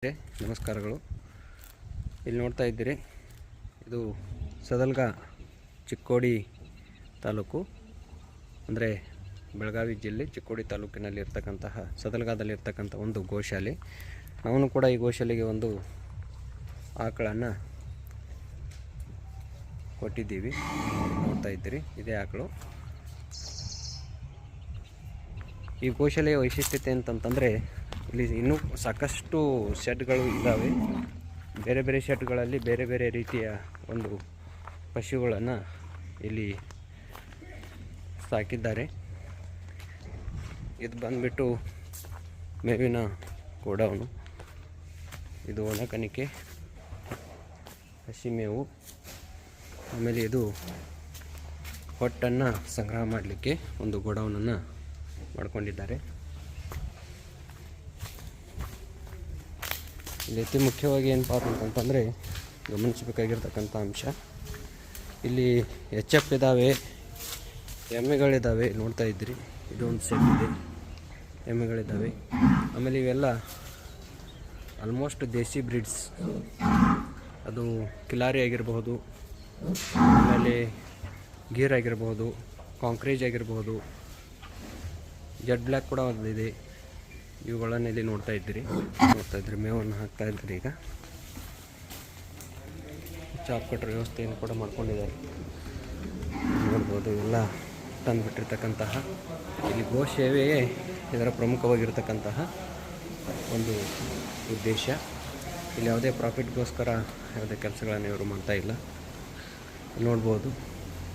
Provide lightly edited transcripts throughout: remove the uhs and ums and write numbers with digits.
ನಮಸ್ಕಾರಗಳು. ಇಲ್ಲಿ ನೋಡ್ತಾ ಇದ್ದೀರಿ, ಇದು ಸದಲ್ಗ ಚಿಕ್ಕೋಡಿ ತಾಲೂಕು, ಅಂದರೆ ಬೆಳಗಾವಿ ಜಿಲ್ಲೆ ಚಿಕ್ಕೋಡಿ ತಾಲೂಕಿನಲ್ಲಿ ಇರ್ತಕ್ಕಂತಹ ಸದಲ್ಗಾದಲ್ಲಿರ್ತಕ್ಕಂಥ ಒಂದು ಗೋಶಾಲೆ. ನಾವು ಕೂಡ ಈ ಗೋಶಾಲೆಗೆ ಒಂದು ಆಕಳನ್ನು ಕೊಟ್ಟಿದ್ದೀವಿ. ನೋಡ್ತಾ ಇದ್ದೀರಿ, ಇದೇ ಆಕಳು. ಈ ಗೋಶಾಲೆಯ ವೈಶಿಷ್ಟ್ಯತೆ ಅಂತಂತಂದರೆ, ಇಲ್ಲಿ ಇನ್ನೂ ಸಾಕಷ್ಟು ಶೆಡ್ಗಳು ಇದ್ದಾವೆ. ಬೇರೆ ಬೇರೆ ಶೆಡ್ಗಳಲ್ಲಿ ಬೇರೆ ಬೇರೆ ರೀತಿಯ ಒಂದು ಪಶುಗಳನ್ನು ಇಲ್ಲಿ ಸಾಕಿದ್ದಾರೆ. ಇದು ಬಂದುಬಿಟ್ಟು ಮೇವಿನ ಗೋಡೌನು. ಇದು ಒಣಕಣಿಕೆ, ಹಸಿ ಮೇವು, ಆಮೇಲೆ ಇದು ಹೊಟ್ಟನ್ನು ಸಂಗ್ರಹ ಮಾಡಲಿಕ್ಕೆ ಒಂದು ಗೋಡೌನನ್ನು ಮಾಡ್ಕೊಂಡಿದ್ದಾರೆ. ಇಲ್ಲಿ ಅತಿ ಮುಖ್ಯವಾಗಿ ಏನಪ್ಪ ಅಂತಂತಂದರೆ ಗಮನಿಸಬೇಕಾಗಿರ್ತಕ್ಕಂಥ ಅಂಶ, ಇಲ್ಲಿ ಎಚ್.ಎಫ್ ಇದ್ದಾವೆ, ಎಮ್ಮೆಗಳಿದ್ದಾವೆ. ನೋಡ್ತಾ ಇದ್ದೀರಿ, ಇದೊಂದು ಸೆಟ್ ಇದೆ, ಎಮ್ಮೆಗಳಿದ್ದಾವೆ. ಆಮೇಲೆ ಇವೆಲ್ಲ ಆಲ್ಮೋಸ್ಟ್ ದೇಸಿ ಬ್ರೀಡ್ಸ್. ಅದು ಕಿಲಾರಿ ಆಗಿರಬಹುದು, ಆಮೇಲೆ ಗೀರ್ ಆಗಿರಬಹುದು, ಕಾಂಕ್ರೇಜ್ ಆಗಿರಬಹುದು, ಜೆಡ್ ಬ್ಲ್ಯಾಕ್ ಕೂಡ ಒಂದಿದೆ. ಇವುಗಳನ್ನು ಇಲ್ಲಿ ನೋಡ್ತಾ ಇದ್ದೀರಿ, ಮೇವನ್ನು ಹಾಕ್ತಾ ಇದ್ದೀರಿ. ಈಗ ಚಾಪ್ ಕಟ್ಟರ್ ವ್ಯವಸ್ಥೆಯನ್ನು ಕೂಡ ಮಾಡ್ಕೊಂಡಿದ್ದಾರೆ. ನೋಡ್ಬೋದು, ಎಲ್ಲ ತಂದುಬಿಟ್ಟಿರ್ತಕ್ಕಂತಹ ಇಲ್ಲಿ ಗೋ ಸೇವೆಯೇ ಇದರ ಪ್ರಮುಖವಾಗಿರ್ತಕ್ಕಂತಹ ಒಂದು ಉದ್ದೇಶ. ಇಲ್ಲಿ ಯಾವುದೇ ಪ್ರಾಫಿಟ್ಗೋಸ್ಕರ ಯಾವುದೇ ಕೆಲಸಗಳನ್ನು ಇವರು ಮಾಡ್ತಾ ಇಲ್ಲ. ನೋಡ್ಬೋದು,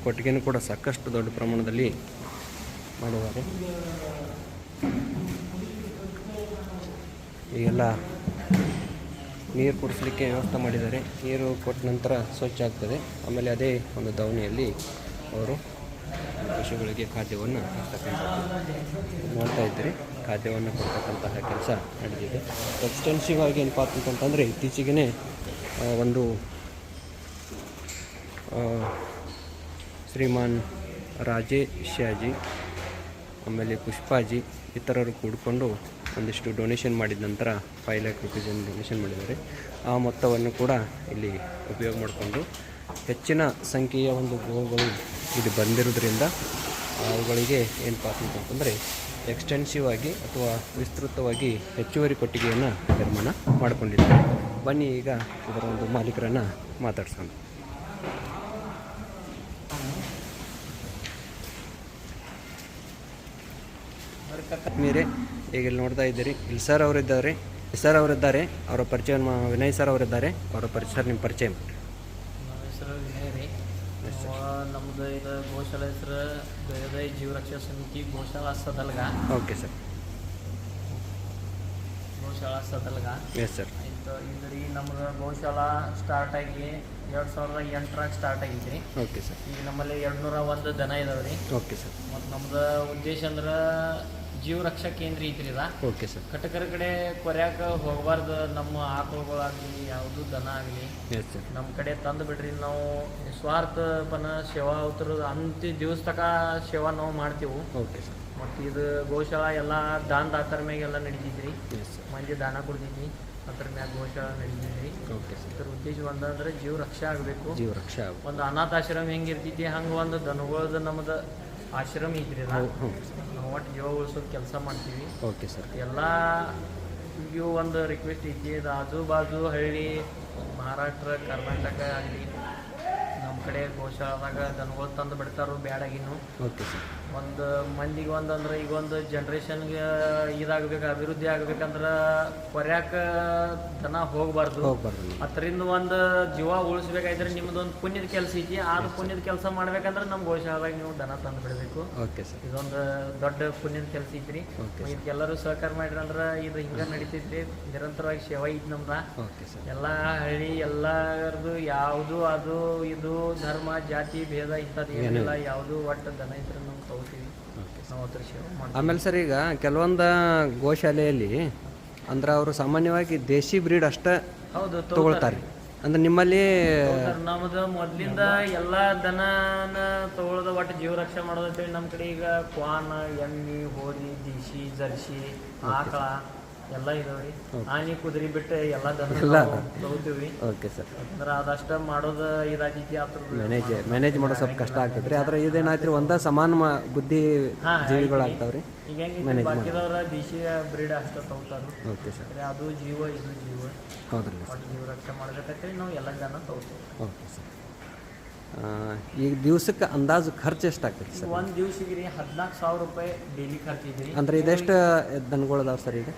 ಕೊಟ್ಟಿಗೆನೂ ಕೂಡ ಸಾಕಷ್ಟು ದೊಡ್ಡ ಪ್ರಮಾಣದಲ್ಲಿ ಮಾಡಿದ್ದಾರೆ. ಈಗೆಲ್ಲ ನೀರು ಕುಡಿಸ್ಲಿಕ್ಕೆ ವ್ಯವಸ್ಥೆ ಮಾಡಿದ್ದಾರೆ. ನೀರು ಕೊಟ್ಟ ನಂತರ ಸ್ವಚ್ಛ ಆಗ್ತದೆ. ಆಮೇಲೆ ಅದೇ ಒಂದು ದವಣಿಯಲ್ಲಿ ಅವರು ಪಶುಗಳಿಗೆ ಖಾದ್ಯವನ್ನು ಹಾಕ್ತಕ್ಕಂಥದ್ದು ನೋಡ್ತಾ ಇದ್ದೀರಿ. ಖಾದ್ಯವನ್ನು ಕೊಡ್ತಕ್ಕಂತಹ ಕೆಲಸ ನಡೆದಿದೆ. ಎಕ್ಸ್ಟೆನ್ಸಿವ್ ಆಗಿ ಏನಪ್ಪ ಅಂತಂತಂದರೆ, ಇತ್ತೀಚೆಗೆ ಒಂದು ಶ್ರೀಮಾನ್ ರಾಜೇಶಾಜಿ, ಆಮೇಲೆ ಪುಷ್ಪಾಜಿ ಇತರರು ಕೂಡಿಕೊಂಡು ಒಂದಿಷ್ಟು ಡೊನೇಷನ್ ಮಾಡಿದ ನಂತರ 5 ಲಕ್ಷ ರೂಪೀಸನ್ನು ಡೊನೇಷನ್ ಮಾಡಿದ್ದಾರೆ. ಆ ಮೊತ್ತವನ್ನು ಕೂಡ ಇಲ್ಲಿ ಉಪಯೋಗ ಮಾಡಿಕೊಂಡು ಹೆಚ್ಚಿನ ಸಂಖ್ಯೆಯ ಒಂದು ಗೋಗಳು ಇಲ್ಲಿ ಬಂದಿರೋದ್ರಿಂದ ಅವುಗಳಿಗೆ ಏನಪ್ಪ ಅಂತಂತಂದರೆ ಎಕ್ಸ್ಟೆನ್ಸಿವ್ ಆಗಿ ಅಥವಾ ವಿಸ್ತೃತವಾಗಿ ಹೆಚ್ಚುವರಿ ಕೊಟ್ಟಿಗೆಯನ್ನು ನಿರ್ಮಾಣ ಮಾಡಿಕೊಂಡಿದ್ದಾರೆ. ಬನ್ನಿ ಈಗ ಇದರ ಒಂದು ಮಾಲೀಕರನ್ನು ಮಾತಾಡ್ಸೋಣ. ಮೀರೆ ಈಗ ಇಲ್ಲಿ ನೋಡ್ತಾ ಇದ್ದೀರಿ, ಇಲ್ಲಿ ಸರ್ ಅವರಿದ್ದಾರೆ, ಅವರ ಪರಿಚಯ ವಿನಯ್ ಸರ್ ಅವರಿದ್ದಾರೆ. ಅವರ ಪರಿಚಯ, ನಿಮ್ಮ ಪರಿಚಯ ಮಾಡಿ. ನಮ್ಮ ಹೆಸರು ವಿನಯ್ ರೀ. ನಮ್ಮದು ಇದು ಗೋಶಾಲೆ ಹೆಸರು Dayodaya Jeevaraksha Samiti Goshala Sadalga. Okay sir. Goshala Sadalga. Yes sir. ಆಯಿತು. ಇದು ರೀ ನಮ್ದು ಗೋಶಾಲಾ ಸ್ಟಾರ್ಟ್ ಆಗಿ 2008ರಾಗ ಸ್ಟಾರ್ಟ್ ಆಗೈತಿ ರೀ. Okay sir. ಈಗ ನಮ್ಮಲ್ಲಿ 201 ದನ ಇದಾವೆ ರೀ. Okay sir. ಮತ್ತು ನಮ್ದು ಉದ್ದೇಶ ಅಂದ್ರೆ ಜೀವ ರಕ್ಷಾ ಕೇಂದ್ರ ಐತ್ರಿ ಇದ. Okay sir. ಕಟಕರ ಕಡೆ ಕೊರ್ಯಾಕ ಹೋಗಬಾರ್ದು. ನಮ್ಮ ಆಕಳುಗಳಾಗಲಿ ಯಾವುದು ದನ ಆಗಲಿ ಎಸ್ ಸರ್ ನಮ್ಮ ಕಡೆ ತಂದು ಬಿಡ್ರಿ. ನಾವು ನಿಸ್ವಾರ್ಥಪನ ಸೇವಾ ಅವತರ ಅಂತಿ ದಿವಸ ತಕ ಸೇವಾ ನಾವು ಮಾಡ್ತೀವಿ. Okay sir. ಮತ್ತು ಇದು ಗೋಶಾಲಾ ಎಲ್ಲ ದಾತರ ಮ್ಯಾಗೆಲ್ಲ ನಡೀತಿದ್ರಿ. Yes sir. ಮಂದಿ ದಾನ ಕೊಡ್ತಿದ್ವಿ, ಅದ್ರ ಮ್ಯಾಗ ಗೋಶಾಲಾ ನಡೀತಿದ್ರಿ. Okay sir. ಇದ್ರ ಉದ್ದೇಶ ಒಂದಂದ್ರೆ ಜೀವ ರಕ್ಷೆ ಆಗಬೇಕು. ಜೀವ ರಕ್ಷೆ ಒಂದು ಅನಾಥಾಶ್ರಮ ಹೆಂಗಿರ್ತೈತಿ ಹಂಗೆ ಒಂದು ದನಗಳದ ನಮ್ಮದು ಆಶ್ರಮ ಐತ್ರಿ. ನಾವು ಒಟ್ಟು ಜೀವ ಉಳಿಸೋದು ಕೆಲಸ ಮಾಡ್ತೀವಿ. Okay sir. ಎಲ್ಲ ಇವು ಒಂದು ರಿಕ್ವೆಸ್ಟ್ ಐತಿ, ಇದು ಆಜು ಬಾಜು ಹಳ್ಳಿ ಮಹಾರಾಷ್ಟ್ರ ಕರ್ನಾಟಕ ಆಗಲಿ ನಮ್ಮ ಕಡೆ ಗೋಶಾಲಾದಾಗ ದನಗಳು ತಂದು ಬಿಡ್ತಾರೋ ಬ್ಯಾಡಾಗಿನ್ನು. Okay sir. ಒಂದು ಮಂದಿಗೆ ಒಂದಂದ್ರೆ ಈಗ ಒಂದು ಜನ್ರೇಷನ್ಗೆ ಇದಾಗಬೇಕು, ಅಭಿವೃದ್ಧಿ ಆಗ್ಬೇಕಂದ್ರೆ ಕೊರ್ಯಾಕ ದನ ಹೋಗಬಾರ್ದು. ಅದರಿಂದ ಒಂದು ಜೀವ ಉಳಿಸ್ಬೇಕಾದ್ರೆ ನಿಮ್ಮದೊಂದು ಪುಣ್ಯದ ಕೆಲಸ ಐತಿ. ಆದ ಪುಣ್ಯದ ಕೆಲಸ ಮಾಡ್ಬೇಕಂದ್ರೆ ನಮ್ಮ ಗೋಶಾಲಾದಾಗ ನೀವು ದನ ತಂದು ಬಿಡಬೇಕು. Okay sir. ಇದೊಂದು ದೊಡ್ಡ ಪುಣ್ಯದ ಕೆಲಸ ಐತ್ರಿ. ಇದಕ್ಕೆಲ್ಲರೂ ಸಹಕಾರ ಮಾಡಿರಂದ್ರೆ ಇದು ಹಿಂಗೆ ನಡೀತೈತ್ರಿ. ನಿರಂತರವಾಗಿ ಸೇವಾ ಐತಿ ನಮ್ದು. Okay sir. ಎಲ್ಲ ಹಳ್ಳಿ ಎಲ್ಲರದು ಯಾವುದು ಅದು ಇದು ಧರ್ಮ ಜಾತಿ ಭೇದ ಇಂಥದ್ದು ಏನಿಲ್ಲ. ಯಾವುದು ಒಟ್ಟು ದನ ಇದ್ರೆ ನಾವು ತಗೋತೀವಿ, ನಾವು ಅದ್ರ ಸೇವೆ ಮಾಡ್ತೀವಿ. ಆಮೇಲೆ ಸರ್, ಈಗ ಕೆಲವೊಂದು ಗೋಶಾಲೆಯಲ್ಲಿ ಅಂದ್ರೆ ಅವರು ಸಾಮಾನ್ಯವಾಗಿ ದೇಸಿ ಬ್ರೀಡ್ ಅಷ್ಟೇ ಹೌದು ತಗೊಳ್ತಾರೆ. ಅಂದ್ರೆ ನಿಮ್ಮಲ್ಲಿ ನಮ್ಮದು ಮೊದಲಿಂದ ಎಲ್ಲ ದನನ ತಗೊಳ್ಳೋದು ಒಟ್ಟು ಜೀವ ರಕ್ಷೆ ಮಾಡೋದು ಅಂತೇಳಿ ನಮ್ಮ ಕಡೆ ಈಗ ಕ್ವಾನ, ಎಮ್ಮಿ, ಹೋರಿ, ದೇಶಿ, ಜರ್ಸಿ, ಆಕಳ ಎಲ್ಲ ಇದಾವ್ರಿ. ಆನೆ ಕುದುರೆ ಬಿಟ್ಟು ಎಲ್ಲ ದನ ತಗೋತೀವಿ. Okay sir. ಅಂದ್ರೆ ಅದಷ್ಟ ಮಾಡೋದು ಇದಾಗೈತಿ. ಮ್ಯಾನೇಜ್ ಮಾಡೋ ಸ್ವಲ್ಪ ಕಷ್ಟ ಆಗ್ತದೆ ರೀ. ಆದ್ರೆ ಇದೇನಾಯ್ತು ಒಂದ ಸಮಾನ ಬುದ್ಧಿ ಜೀವಿಗಳಾಗ್ತಾವ್ರಿ. ಈಗ ಹೆಂಗೆ ಬಾಕಿದವ್ರ ದೇಶೀಯ ಬ್ರೀಡ್ ಅಷ್ಟ ತಗೋತಾರ. Okay sir. ಅದು ಜೀವ ಇದು ಜೀವ. ಹೌದ್ರಿ. ಜೀವ ರಕ್ಷಣೆ ಮಾಡ್ಬೇಕಂತೇಳಿ ನಾವು ಎಲ್ಲ ಜನ ತಗೋತೀವಿ. Okay sir. ಈಗ ದಿವ್ಸಕ್ಕೆ ಅಂದಾಜು ಖರ್ಚು ಎಷ್ಟಾಗ್ತದೆ ಸರ್? ಒಂದು ದಿವ್ಸಿಗೆ ರೀ 14,000 ರೂಪಾಯಿ ಡೈಲಿ ಖರ್ಚು ಇದ್ರಿ. ಅಂದ್ರೆ ಇದೆಷ್ಟು ದನಗಳು ಅದಾವೆ ಸರ್ ಈಗ?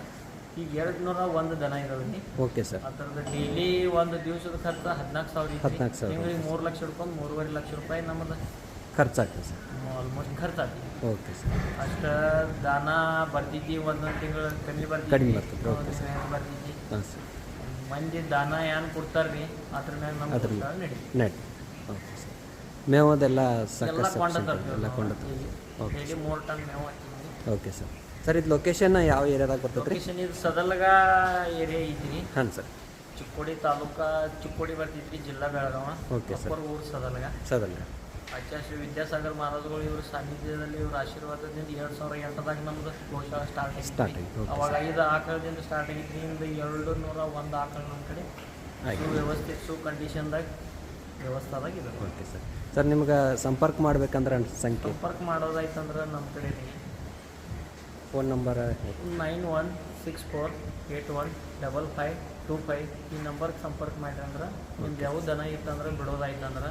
ಈಗ 201 ದನ ಇದಾವೆ. Okay sir. ಅದರದ್ದು ಡೈಲಿ ಒಂದು ದಿವಸದ ಖರ್ಚು 14,000. 14,000. ತಿಂಗಳಿಗೆ 3 ಲಕ್ಷ ರೂಪಾಯಿ 3.5 ಲಕ್ಷ ರೂಪಾಯಿ ನಮ್ಮದು ಖರ್ಚಾಗ್ತದೆ ಸರ್. ಆಲ್ಮೋಸ್ಟ್ ಖರ್ಚಾಗ್ತದೆ. Okay sir. ಅಷ್ಟು ದಾನ ಬರ್ತಿದ್ದಿ, ಒಂದೊಂದು ತಿಂಗಳು ಕಮ್ಮಿ ಬರ್ತದೆ. ಬರ್ತಿದ್ದಿ. ಹಾಂ ಸರ್. ಮಂದಿ ದಾನ ಏನು ಕೊಡ್ತಾರೆ ರೀ, ಅದ್ರ ಮೇಲೆ ನಮ್ಮ ನೆಟ್. Okay sir. ಮೇವದೆಲ್ಲ ಎಲ್ಲ ಕೊಂಡದ್ದು. ಓಕೆ. 3 ಟನ್ ಮೇವು ಹಾಕಿದ್ವಿ. Okay sir. ಸರ್ ಇದು ಲೊಕೇಶನ್ ಯಾವ ಏರಿಯಾದಾಗ ಬರ್ತದೆ ರೀ? ಲೊಕೇಶನ್ ಇದು ಸದಲಗ ಏರಿಯಾ ಐತಿ. ಹಾಂ ಸರ್. ಚಿಕ್ಕೋಡಿ ತಾಲೂಕಾ, ಚಿಕ್ಕೋಡಿ ಬರ್ತೈತಿ, ಜಿಲ್ಲಾ ಬೆಳಗಾವ. Okay sir. ಊರು ಸದಲಗ. ಆಚಾರ್ಯ ಶ್ರೀ ವಿದ್ಯಾಸಾಗರ್ ಮಹಾರಾಜಗಳು ಇವ್ರ ಸಾನ್ನಿಧ್ಯದಲ್ಲಿ ಇವ್ರ ಆಶೀರ್ವಾದದಿಂದ 2008ದಾಗ ನಮ್ದು ಗೋಶಾಲೆ ಸ್ಟಾರ್ಟ್ ಆಗಿತ್ತು. ಅವಾಗ 5 ಆಕಳದಿಂದ ಸ್ಟಾರ್ಟ್ ಆಗಿತ್ತು. ಇಂದ 201 ಆಕಳು ನಮ್ಮ ಕಡೆ ಸುವ್ಯವಸ್ಥಿತ ಕಂಡೀಷನ್ದಾಗ ವ್ಯವಸ್ಥಾದಾಗ ಇದೆ. Okay sir. ಸರ್ ನಿಮ್ಗೆ ಸಂಪರ್ಕ ಮಾಡ್ಬೇಕಂದ್ರೆ ಸಂಪರ್ಕ ಮಾಡೋದಾಯ್ತಂದ್ರೆ ನಮ್ಮ ಕಡೆ ಫೋನ್ ನಂಬರ್ 9164815525 ಈ ನಂಬರ್ಗೆ ಸಂಪರ್ಕ ಮಾಡಿರಿ. ಅಂದ್ರೆ ನಿಮ್ದು ಯಾವ ದನ ಇತ್ತಂದ್ರೆ ಬಿಡೋದಾಯ್ತಂದ್ರೆ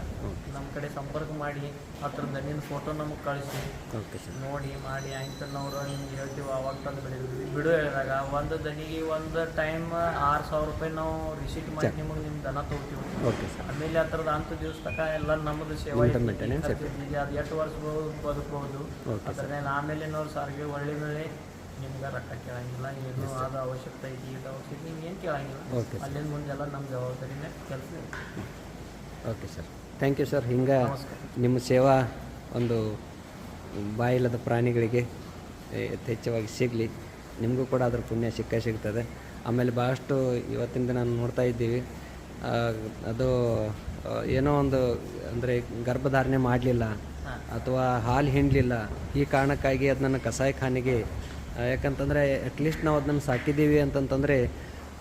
ನಮ್ಮ ಕಡೆ ಸಂಪರ್ಕ ಮಾಡಿ ಅದ್ರ ದನಿನ ಫೋಟೋ ನಮಗೆ ಕಳಿಸಿ. Okay sir. ನೋಡಿ ಮಾಡಿ ಆಯ್ತು ನಾವು ನಿಮ್ಗೆ ಹೇಳ್ತೀವಿ, ಅವಾಗ ತಂದು ಬಿಡಿದ್ವಿ. ಬಿಡು ಹೇಳಿದಾಗ ಒಂದು ದನಿಗೆ ಒಂದು ಟೈಮ್ 6,000 ರೂಪಾಯಿ ನಾವು ರಿಸೀಟ್ ಮಾಡಿ ನಿಮಗೆ ನಿಮ್ಮ ದನ ತೊಗೊತೀವಿ. Okay sir. ಆಮೇಲೆ ಆ ಥರದ ಅಂಥ ದಿವಸ ತನಕ ಎಲ್ಲ ನಮ್ಮದು ಸೇವೆ ಅದು 8 ವರ್ಷ ಬದುಕಬಹುದು. ಅದ್ರ ಮೇಲೆ ಆಮೇಲೆ ನಾವು ಸಾರಿಗೆ ಒಳ್ಳೆ ಬೆಳೆ ನಿಮ್ಗೆ ರೊಕ್ಕ ಕೇಳಂಗಿಲ್ಲ, ಏನು ಆದ ಅವಶ್ಯಕತೆ ಐತಿ, ಇದು ಅವಶ್ಯಕತೆ ನಿಮ್ಗೆ ಏನು ಕೇಳಂಗಿಲ್ಲ. ಅಲ್ಲಿಂದ ಮುಂದೆಲ್ಲ ನಮ್ಮ ಜವಾಬ್ದಾರಿನೇ ಕೆಲಸ. Okay sir. Thank you sir. ಹಿಂಗೆ ನಿಮ್ಮ ಸೇವಾ ಒಂದು ಬಾಯಿಲ್ಲದ ಪ್ರಾಣಿಗಳಿಗೆ ಯಥೇಚ್ಛವಾಗಿ ಸಿಗಲಿ, ನಿಮಗೂ ಕೂಡ ಅದ್ರ ಪುಣ್ಯ ಸಿಗ್ತದೆ. ಆಮೇಲೆ ಭಾಳಷ್ಟು ಇವತ್ತಿನ ದಿನ ನೋಡ್ತಾ ಇದ್ದೀವಿ, ಅದು ಏನೋ ಒಂದು ಅಂದರೆ ಗರ್ಭಧಾರಣೆ ಮಾಡಲಿಲ್ಲ ಅಥವಾ ಹಾಲು ಹಿಂಡಲಿಲ್ಲ, ಈ ಕಾರಣಕ್ಕಾಗಿ ಅದನ್ನ ಕಸಾಯಿಖಾನೆಗೆ, ಯಾಕಂತಂದರೆ ಅಟ್ಲೀಸ್ಟ್ ನಾವು ಅದನ್ನು ಸಾಕಿದ್ದೀವಿ ಅಂತಂತಂದರೆ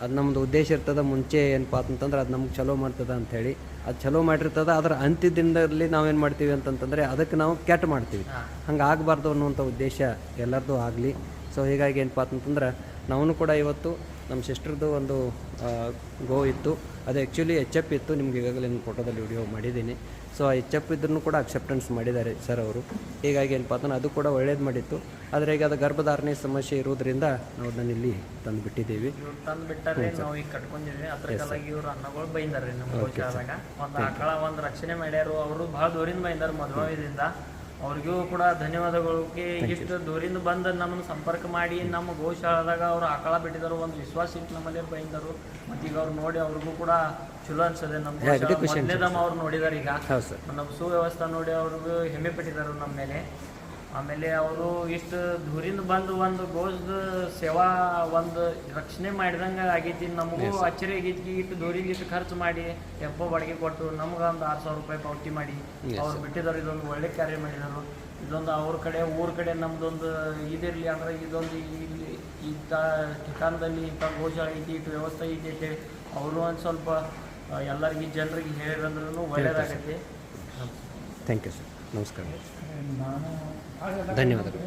ಅದು ನಮ್ಮದು ಉದ್ದೇಶ ಇರ್ತದೆ. ಮುಂಚೆ ಏನಪ್ಪ ಅಂತಂದ್ರೆ ಅದು ನಮ್ಗೆ ಚಲೋ ಮಾಡ್ತದೆ ಅಂಥೇಳಿ ಅದು ಚಲೋ ಮಾಡಿರ್ತದೆ. ಅದರ ಅಂತ್ಯದಿಂದಲೇ ನಾವೇನು ಮಾಡ್ತೀವಿ ಅಂತಂತಂದರೆ ಅದಕ್ಕೆ ನಾವು ಕೆಟ್ಟ ಮಾಡ್ತೀವಿ. ಹಂಗೆ ಆಗಬಾರ್ದು ಅನ್ನುವಂಥ ಉದ್ದೇಶ ಎಲ್ಲರದ್ದು ಆಗಲಿ. ಸೊ ಹೀಗಾಗಿ ಏನಪ್ಪ ಅಂತಂದ್ರೆ ನಾವು ಕೂಡ ಇವತ್ತು ನಮ್ಮ ಸಿಸ್ಟರ್ದು ಒಂದು ಗೋ ಇತ್ತು, ಅದು ಆ್ಯಕ್ಚುಲಿ HF ಇತ್ತು. ನಿಮ್ಗೆ ಈಗಾಗಲೇ ನಾನು ಫೋಟೋದಲ್ಲಿ ವಿಡಿಯೋ ಮಾಡಿದ್ದೀನಿ. ಸೊ HF ಇದ್ರೂ ಕೂಡ ಅಕ್ಸೆಪ್ಟೆನ್ಸ್ ಮಾಡಿದ್ದಾರೆ ಸರ್ ಅವರು. ಹೀಗಾಗಿ ಏನಪ್ಪ ಅಂತಂದ್ರೆ ಅದು ಕೂಡ ಒಳ್ಳೇದು ಮಾಡಿತ್ತು. ಆದರೆ ಈಗ ಅದು ಗರ್ಭಧಾರಣೆ ಸಮಸ್ಯೆ ಇರೋದ್ರಿಂದ ನಾವು ಅದನ್ನು ಇಲ್ಲಿ ತಂದು ಬಿಟ್ಟಿದ್ದೀವಿ. ತಂದು ಬಿಟ್ಟಾರೆ, ನಾವು ಈಗ ಕಟ್ಕೊಂಡಿದ್ವಿ. ಅದ್ರ ಕಾಲಾಗಿ ಇವ್ರು ಅನ್ನಗಳು ಬೈದಾರೆ ನಮ್ಮ ಗೋಶಾಲಾಗ. ಒಂದು ಆಕಳ ಒಂದು ರಕ್ಷಣೆ ಮಾಡ್ಯಾರು. ಅವರು ಭಾಳ ದೂರಿಂದ ಬೈದಾರೆ ಮದುವೆಯಿಂದ. ಅವ್ರಿಗೂ ಕೂಡ ಧನ್ಯವಾದಗಳಿಗೆ. ಇಷ್ಟು ದೂರಿಂದ ಬಂದು ನಮ್ಮನ್ನು ಸಂಪರ್ಕ ಮಾಡಿ ನಮ್ಮ ಗೋಶಾಲಾದಾಗ ಅವ್ರು ಆಕಳ ಬಿಟ್ಟಿದ್ದಾರೆ, ಒಂದು ವಿಶ್ವಾಸ ಇಟ್ಟು ನಮ್ಮಲ್ಲೇ ಬೈದರು. ಮತ್ತು ಈಗ ಅವ್ರು ನೋಡಿ ಅವ್ರಿಗೂ ಕೂಡ ಚಲೋ ಅನ್ಸದೆ. ನಮ್ಮ ಮೊದಲೇದಮ್ಮ ಅವ್ರು ನೋಡಿದಾರೆ. ಈಗ ನಮ್ಮ ಸುವ್ಯವಸ್ಥೆ ನೋಡಿ ಅವ್ರಿಗೂ ಹೆಮ್ಮೆ ಪಟ್ಟಿದ್ದಾರೆ ನಮ್ಮ ಮೇಲೆ. ಆಮೇಲೆ ಅವರು ಇಷ್ಟು ದೂರಿಂದ ಬಂದು ಒಂದು ಗೋಸ್ದ ಸೇವಾ ಒಂದು ರಕ್ಷಣೆ ಮಾಡಿದಂಗೆ ಆಗೈತಿ. ನಮಗೂ ಅಚ್ಚರಿ ಆಗೈತಿ. ಇಷ್ಟು ದೂರಿಂದ ಇಷ್ಟು ಖರ್ಚು ಮಾಡಿ ಟೆಂಪೋ ಬಾಡಿಗೆ ಕೊಟ್ಟು ನಮ್ಗೆ ಒಂದು 6,000 ರೂಪಾಯಿ ಪಾವತಿ ಮಾಡಿ ಅವ್ರು ಬಿಟ್ಟಿದ್ದಾರೆ. ಇದೊಂದು ಒಳ್ಳೆ ಕಾರ್ಯ ಮಾಡಿದರು. ಇದೊಂದು ಅವ್ರ ಕಡೆ ಊರ ಕಡೆ ನಮ್ದೊಂದು ಇದಿರಲಿ ಅಂದ್ರೆ ಇದೊಂದು ಇಲ್ಲಿ ಇಂಥ ಠಿಕಾಣದಲ್ಲಿ ಇಂಥ ಗೋಶಾಲೆ ಐತಿ, ಇಟ್ಟು ವ್ಯವಸ್ಥೆ ಐತಿ ಅಂತೇಳಿ ಅವರು ಒಂದು ಸ್ವಲ್ಪ ಎಲ್ಲರಿಗೆ ಜನರಿಗೆ ಹೇಳಿರಂದ್ರೂ ಒಳ್ಳೆಯದಾಗತ್ತೆ. Thank you sir. ನಮಸ್ಕಾರ. ಧನ್ಯವಾದಗಳು.